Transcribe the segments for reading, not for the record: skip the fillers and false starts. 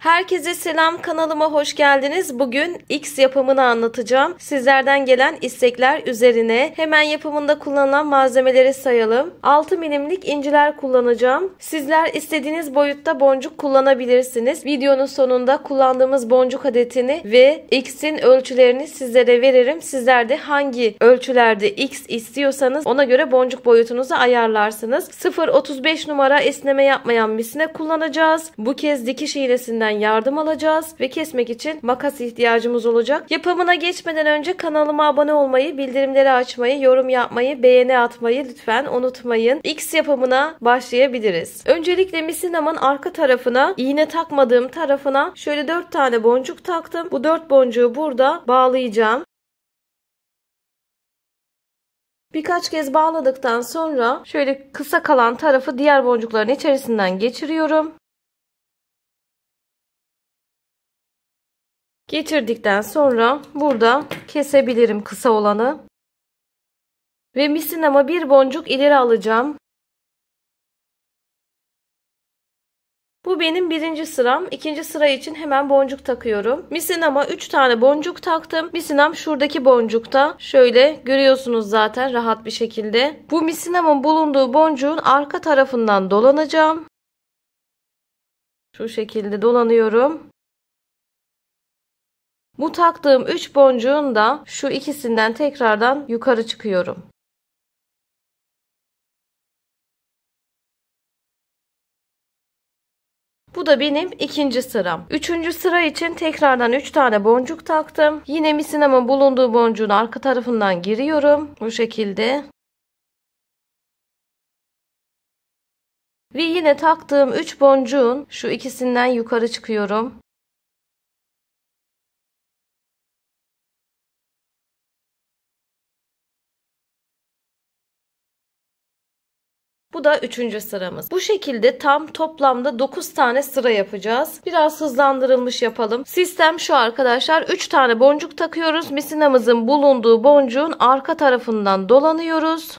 Herkese selam, kanalıma hoş geldiniz. Bugün X yapımını anlatacağım. Sizlerden gelen istekler üzerine hemen yapımında kullanılan malzemeleri sayalım. 6 milimlik inciler kullanacağım. Sizler istediğiniz boyutta boncuk kullanabilirsiniz. Videonun sonunda kullandığımız boncuk adetini ve X'in ölçülerini sizlere veririm. Sizler de hangi ölçülerde X istiyorsanız ona göre boncuk boyutunuzu ayarlarsınız. 0.35 numara esneme yapmayan misine kullanacağız. Bu kez dikiş iğnesinden yardım alacağız ve kesmek için makas ihtiyacımız olacak. Yapımına geçmeden önce kanalıma abone olmayı, bildirimleri açmayı, yorum yapmayı, beğeni atmayı lütfen unutmayın. X yapımına başlayabiliriz. Öncelikle misinamın arka tarafına, iğne takmadığım tarafına şöyle 4 tane boncuk taktım. Bu 4 boncuğu burada bağlayacağım. Birkaç kez bağladıktan sonra şöyle kısa kalan tarafı diğer boncukların içerisinden geçiriyorum. Geçirdikten sonra burada kesebilirim kısa olanı. Ve misinama bir boncuk ileri alacağım. Bu benim birinci sıram. İkinci sıra için hemen boncuk takıyorum. Misinama 3 tane boncuk taktım. Misinam şuradaki boncukta. Şöyle görüyorsunuz zaten rahat bir şekilde. Bu misinamın bulunduğu boncuğun arka tarafından dolanacağım. Şu şekilde dolanıyorum. Bu taktığım 3 boncuğun da şu ikisinden tekrardan yukarı çıkıyorum. Bu da benim ikinci sıram. Üçüncü sıra için tekrardan 3 tane boncuk taktım. Yine misinamın bulunduğu boncuğun arka tarafından giriyorum. Bu şekilde. Ve yine taktığım 3 boncuğun şu ikisinden yukarı çıkıyorum. Bu da 3. sıramız. Bu şekilde tam toplamda 9 tane sıra yapacağız. Biraz hızlandırılmış yapalım. Sistem şu arkadaşlar. 3 tane boncuk takıyoruz. Misinamızın bulunduğu boncuğun arka tarafından dolanıyoruz.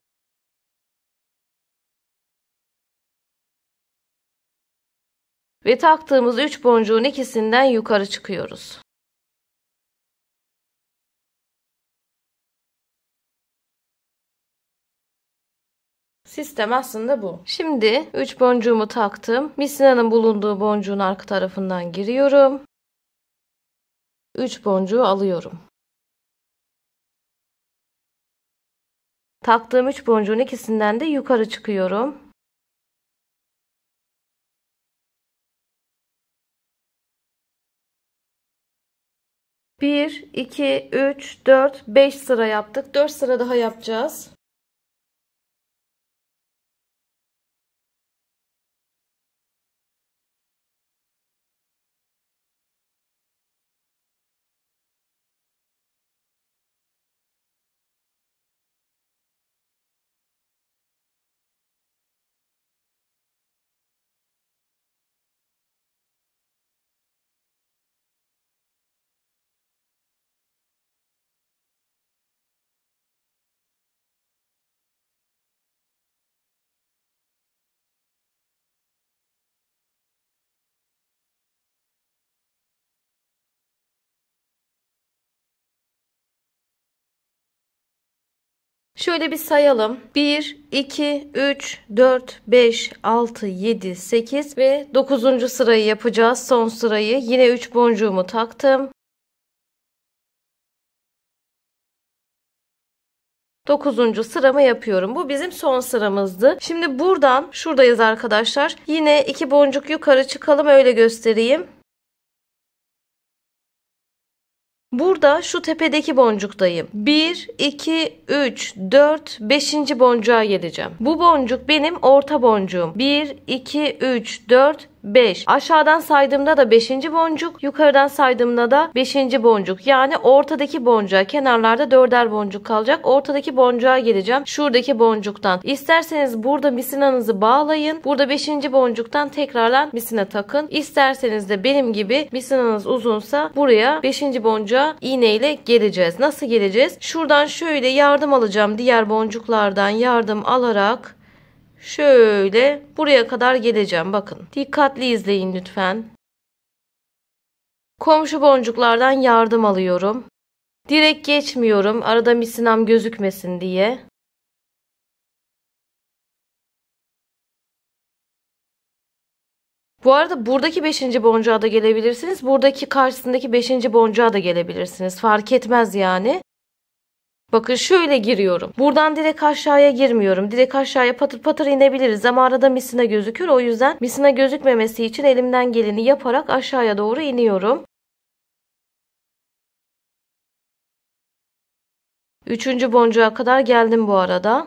Ve taktığımız 3 boncuğun ikisinden yukarı çıkıyoruz. Sistem aslında bu. Şimdi 3 boncuğumu taktım. Misinanın bulunduğu boncuğun arka tarafından giriyorum. 3 boncuğu alıyorum. Taktığım 3 boncuğun ikisinden de yukarı çıkıyorum. Bir, 2, 3, 4, 5 sıra yaptık. 4 sıra daha yapacağız. Şöyle bir sayalım. 1, 2, 3, 4, 5, 6, 7, 8 ve 9. sırayı yapacağız. Son sırayı. Yine 3 boncuğumu taktım. 9. sıramı yapıyorum. Bu bizim son sıramızdı. Şimdi buradan şuradayız arkadaşlar. Yine 2 boncuk yukarı çıkalım, öyle göstereyim. Burada şu tepedeki boncuktayım. 1, 2, 3, 4, 5. boncuğa geleceğim. Bu boncuk benim orta boncuğum. 1, 2, 3, 4, 5. Aşağıdan saydığımda da 5. boncuk. Yukarıdan saydığımda da 5. boncuk. Yani ortadaki boncuğa, kenarlarda 4'er boncuk kalacak. Ortadaki boncuğa geleceğim. Şuradaki boncuktan. İsterseniz burada misinanızı bağlayın. Burada 5. boncuktan tekrardan misina takın. İsterseniz de benim gibi misinanız uzunsa buraya 5. boncuğa iğneyle geleceğiz. Nasıl geleceğiz? Şuradan şöyle yardım alacağım. Diğer boncuklardan yardım alarak şöyle buraya kadar geleceğim. Bakın. Dikkatli izleyin lütfen. Komşu boncuklardan yardım alıyorum. Direkt geçmiyorum. Arada misinam gözükmesin diye. Bu arada buradaki 5. boncuğa da gelebilirsiniz. Buradaki karşısındaki 5. boncuğa da gelebilirsiniz. Fark etmez yani. Bakın şöyle giriyorum. Buradan direkt aşağıya girmiyorum. Direkt aşağıya patır patır inebiliriz ama arada misina gözükür. O yüzden misina gözükmemesi için elimden geleni yaparak aşağıya doğru iniyorum. 3. boncuğa kadar geldim bu arada.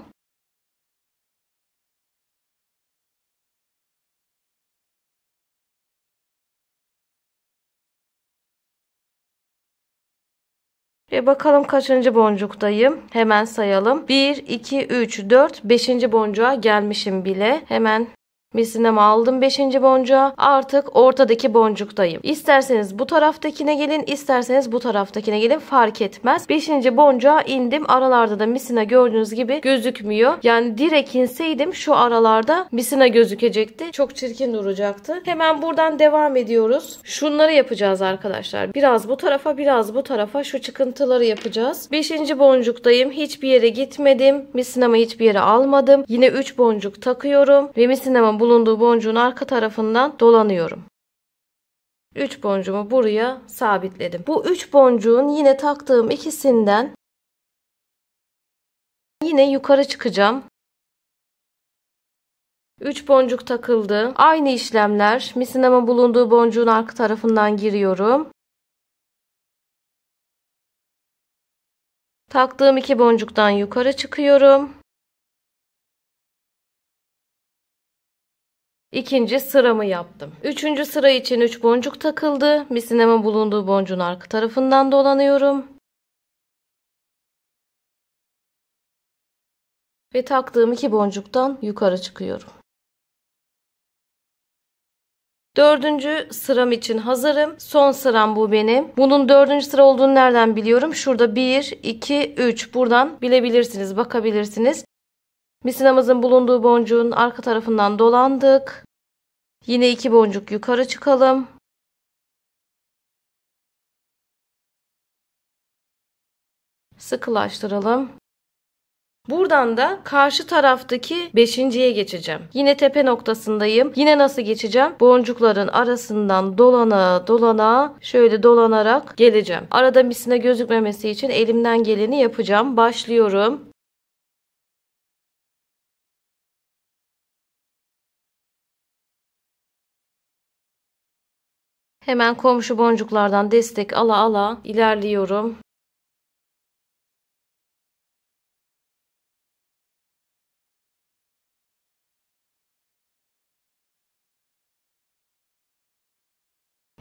Ve bakalım kaçıncı boncuktayım. Hemen sayalım. 1, 2, 3, 4, 5. boncuğa gelmişim bile. Hemen misinamı aldım 5. boncuğa. Artık ortadaki boncuktayım. İsterseniz bu taraftakine gelin, isterseniz bu taraftakine gelin. Fark etmez. 5. boncuğa indim. Aralarda da misina gördüğünüz gibi gözükmüyor. Yani direkt inseydim şu aralarda misina gözükecekti. Çok çirkin duracaktı. Hemen buradan devam ediyoruz. Şunları yapacağız arkadaşlar. Biraz bu tarafa, biraz bu tarafa şu çıkıntıları yapacağız. 5. boncuktayım. Hiçbir yere gitmedim. Misinamı hiçbir yere almadım. Yine 3 boncuk takıyorum ve misinamın bulunduğu boncuğun arka tarafından dolanıyorum. 3 boncuğumu buraya sabitledim. Bu 3 boncuğun yine taktığım ikisinden yine yukarı çıkacağım. 3 boncuk takıldı. Aynı işlemler. Misinamın bulunduğu boncuğun arka tarafından giriyorum. Taktığım 2 boncuktan yukarı çıkıyorum. İkinci sıramı yaptım. 3. sıra için 3 boncuk takıldı. Misinamın bulunduğu boncuğun arka tarafından dolanıyorum. Ve taktığım 2 boncuktan yukarı çıkıyorum. 4. sıram için hazırım. Son sıram bu benim. Bunun 4. sıra olduğunu nereden biliyorum? Şurada 1, 2, 3. Buradan bilebilirsiniz, bakabilirsiniz. Misinamızın bulunduğu boncuğun arka tarafından dolandık. Yine 2 boncuk yukarı çıkalım. Sıkılaştıralım. Buradan da karşı taraftaki 5.'ye geçeceğim. Yine tepe noktasındayım. Yine nasıl geçeceğim? Boncukların arasından dolana dolana şöyle dolanarak geleceğim. Arada misina gözükmemesi için elimden geleni yapacağım. Başlıyorum. Hemen komşu boncuklardan destek ala ala ilerliyorum.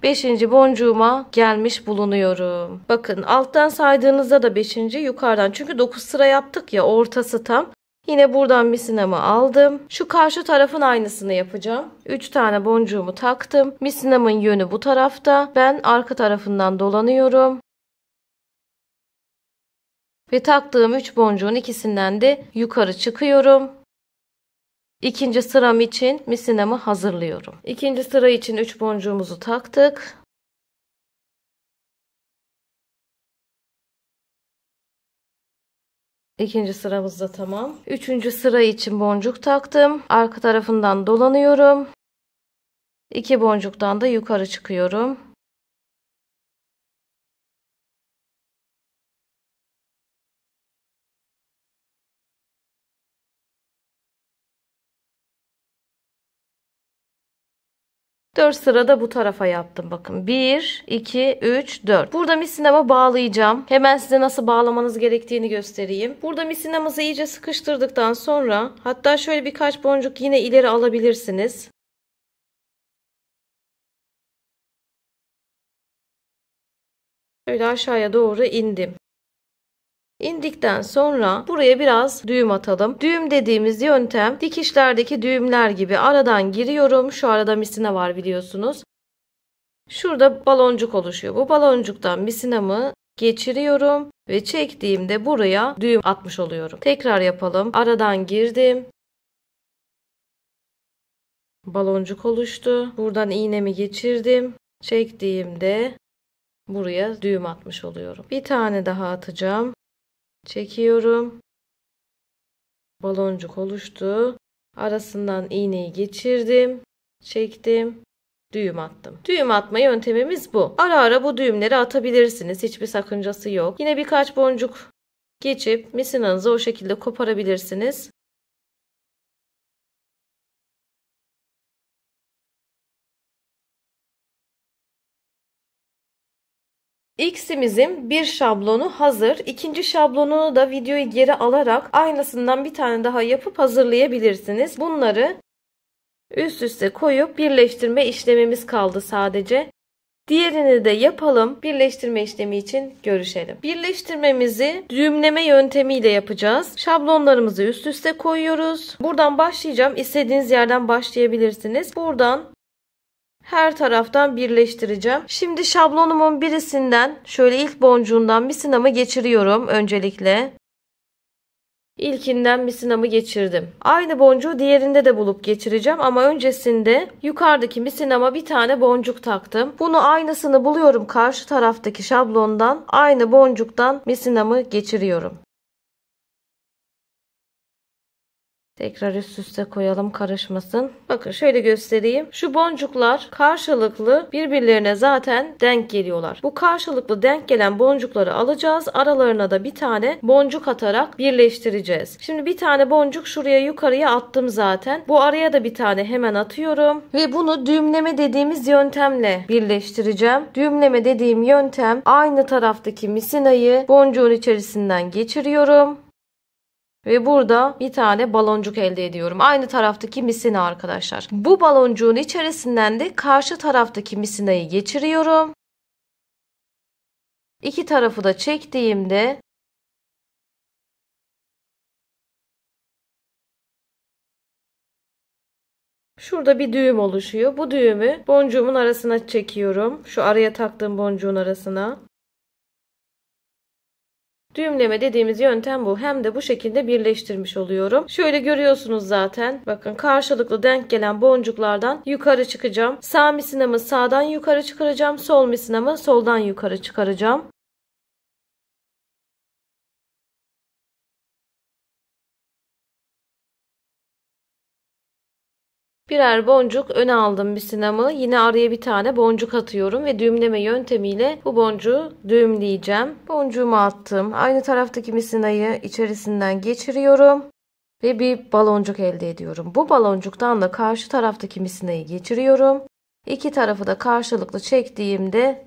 Beşinci boncuğuma gelmiş bulunuyorum. Bakın alttan saydığınızda da 5. yukarıdan. Çünkü 9 sıra yaptık ya, ortası tam. Yine buradan misinamı aldım. Şu karşı tarafın aynısını yapacağım. 3 tane boncuğumu taktım. Misinamın yönü bu tarafta. Ben arka tarafından dolanıyorum. Ve taktığım 3 boncuğun ikisinden de yukarı çıkıyorum. 2. sıram için misinamı hazırlıyorum. 2. sıra için 3 boncuğumuzu taktık. İkinci sıramız da tamam. 3. sıra için boncuk taktım. Arka tarafından dolanıyorum. 2 boncuktan da yukarı çıkıyorum. Dört sırada bu tarafa yaptım. Bakın 1, 2, 3, 4. Burada misinamı bağlayacağım. Hemen size nasıl bağlamanız gerektiğini göstereyim. Burada misinamızı iyice sıkıştırdıktan sonra hatta şöyle birkaç boncuk yine ileri alabilirsiniz. Şöyle aşağıya doğru indim. İndikten sonra buraya biraz düğüm atalım. Düğüm dediğimiz yöntem dikişlerdeki düğümler gibi aradan giriyorum. Şu arada misina var biliyorsunuz. Şurada baloncuk oluşuyor. Bu baloncuktan misinamı geçiriyorum ve çektiğimde buraya düğüm atmış oluyorum. Tekrar yapalım. Aradan girdim. Baloncuk oluştu. Buradan iğnemi geçirdim. Çektiğimde buraya düğüm atmış oluyorum. Bir tane daha atacağım. Çekiyorum. Baloncuk oluştu. Arasından iğneyi geçirdim. Çektim. Düğüm attım. Düğüm atma yöntemimiz bu. Ara ara bu düğümleri atabilirsiniz. Hiçbir sakıncası yok. Yine birkaç boncuk geçip misinanızı o şekilde koparabilirsiniz. X'imizin bir şablonu hazır. İkinci şablonunu da videoyu geri alarak aynısından bir tane daha yapıp hazırlayabilirsiniz. Bunları üst üste koyup birleştirme işlemimiz kaldı sadece. Diğerini de yapalım. Birleştirme işlemi için görüşelim. Birleştirmemizi düğümleme yöntemiyle yapacağız. Şablonlarımızı üst üste koyuyoruz. Buradan başlayacağım. İstediğiniz yerden başlayabilirsiniz. Buradan her taraftan birleştireceğim. Şimdi şablonumun birisinden şöyle ilk boncuğundan misinamı geçiriyorum öncelikle. İlkinden misinamı geçirdim. Aynı boncuğu diğerinde de bulup geçireceğim ama öncesinde yukarıdaki misinama bir tane boncuk taktım. Bunu aynısını buluyorum karşı taraftaki şablondan. Aynı boncuktan misinamı geçiriyorum. Tekrar üst üste koyalım karışmasın. Bakın şöyle göstereyim. Şu boncuklar karşılıklı birbirlerine zaten denk geliyorlar. Bu karşılıklı denk gelen boncukları alacağız. Aralarına da bir tane boncuk atarak birleştireceğiz. Şimdi bir tane boncuk şuraya yukarıya attım zaten. Bu araya da bir tane hemen atıyorum. Ve bunu düğümleme dediğimiz yöntemle birleştireceğim. Düğümleme dediğim yöntem aynı taraftaki misinayı boncuğun içerisinden geçiriyorum. Ve burada bir tane baloncuk elde ediyorum. Aynı taraftaki misina arkadaşlar. Bu baloncuğun içerisinden de karşı taraftaki misinayı geçiriyorum. İki tarafı da çektiğimde şurada bir düğüm oluşuyor. Bu düğümü boncuğumun arasına çekiyorum. Şu araya taktığım boncuğun arasına. Düğümleme dediğimiz yöntem bu. Hem de bu şekilde birleştirmiş oluyorum. Şöyle görüyorsunuz zaten. Bakın karşılıklı denk gelen boncuklardan yukarı çıkacağım. Sağ misinamı sağdan yukarı çıkaracağım. Sol misinamı soldan yukarı çıkaracağım. Birer boncuk öne aldım misinamı. Yine araya bir tane boncuk atıyorum ve düğümleme yöntemiyle bu boncuğu düğümleyeceğim. Boncuğumu attım. Aynı taraftaki misinayı içerisinden geçiriyorum ve bir baloncuk elde ediyorum. Bu baloncuktan da karşı taraftaki misinayı geçiriyorum. İki tarafı da karşılıklı çektiğimde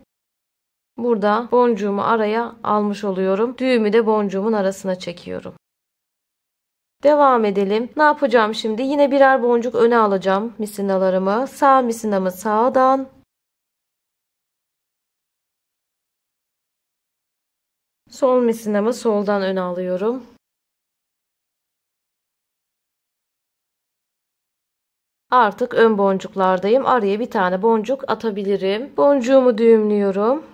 burada boncuğumu araya almış oluyorum. Düğümü de boncuğumun arasına çekiyorum. Devam edelim. Ne yapacağım şimdi? Yine birer boncuk öne alacağım misinalarımı. Sağ misinamı sağdan. Sol misinamı soldan öne alıyorum. Artık ön boncuklardayım. Araya bir tane boncuk atabilirim. Boncuğumu düğümlüyorum.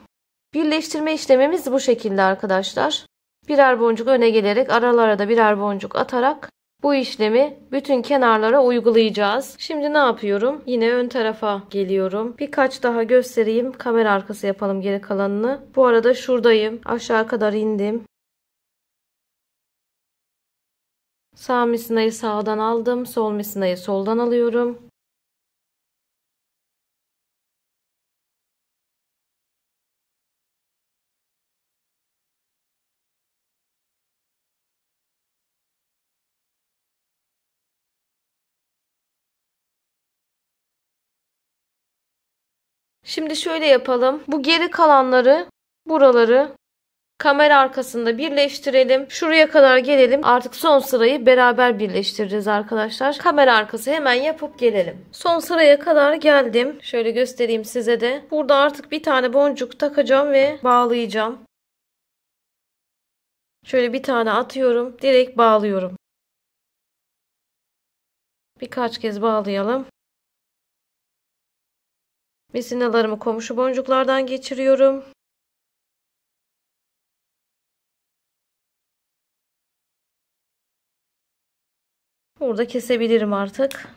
Birleştirme işlemimiz bu şekilde arkadaşlar. Birer boncuk öne gelerek aralara da birer boncuk atarak bu işlemi bütün kenarlara uygulayacağız. Şimdi ne yapıyorum? Yine ön tarafa geliyorum. Birkaç daha göstereyim. Kamera arkası yapalım geri kalanını. Bu arada şuradayım. Aşağı kadar indim. Sağ misinayı sağdan aldım. Sol misinayı soldan alıyorum. Şimdi şöyle yapalım. Bu geri kalanları, buraları kamera arkasında birleştirelim. Şuraya kadar gelelim. Artık son sırayı beraber birleştireceğiz arkadaşlar. Kamera arkası hemen yapıp gelelim. Son sıraya kadar geldim. Şöyle göstereyim size de. Burada artık bir tane boncuk takacağım ve bağlayacağım. Şöyle bir tane atıyorum. Direkt bağlıyorum. Birkaç kez bağlayalım. Misinalarımı komşu boncuklardan geçiriyorum. Burada kesebilirim artık.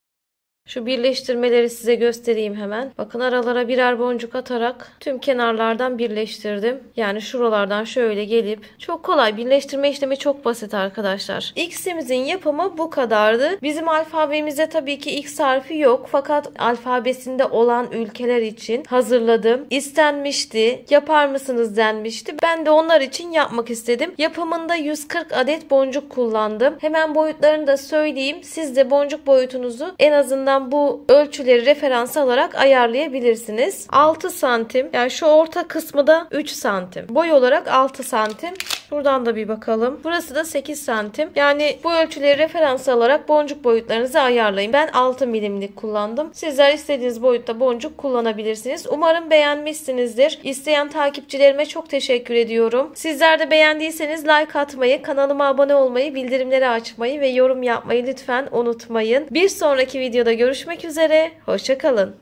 Şu birleştirmeleri size göstereyim hemen. Bakın aralara birer boncuk atarak tüm kenarlardan birleştirdim. Yani şuralardan şöyle gelip çok kolay, birleştirme işlemi çok basit arkadaşlar. X'imizin yapımı bu kadardı. Bizim alfabemizde tabii ki X harfi yok fakat alfabesinde olan ülkeler için hazırladım. İstenmişti. Yapar mısınız denmişti. Ben de onlar için yapmak istedim. Yapımında 140 adet boncuk kullandım. Hemen boyutlarını da söyleyeyim. Siz de boncuk boyutunuzu en azından bu ölçüleri referans alarak ayarlayabilirsiniz. 6 santim. Yani şu orta kısmı da 3 santim. Boy olarak 6 santim. Buradan da bir bakalım. Burası da 8 santim. Yani bu ölçüleri referans alarak boncuk boyutlarınızı ayarlayın. Ben 6 milimlik kullandım. Sizler istediğiniz boyutta boncuk kullanabilirsiniz. Umarım beğenmişsinizdir. İsteyen takipçilerime çok teşekkür ediyorum. Sizler de beğendiyseniz like atmayı, kanalıma abone olmayı, bildirimleri açmayı ve yorum yapmayı lütfen unutmayın. Bir sonraki videoda görüşmek üzere. Hoşça kalın.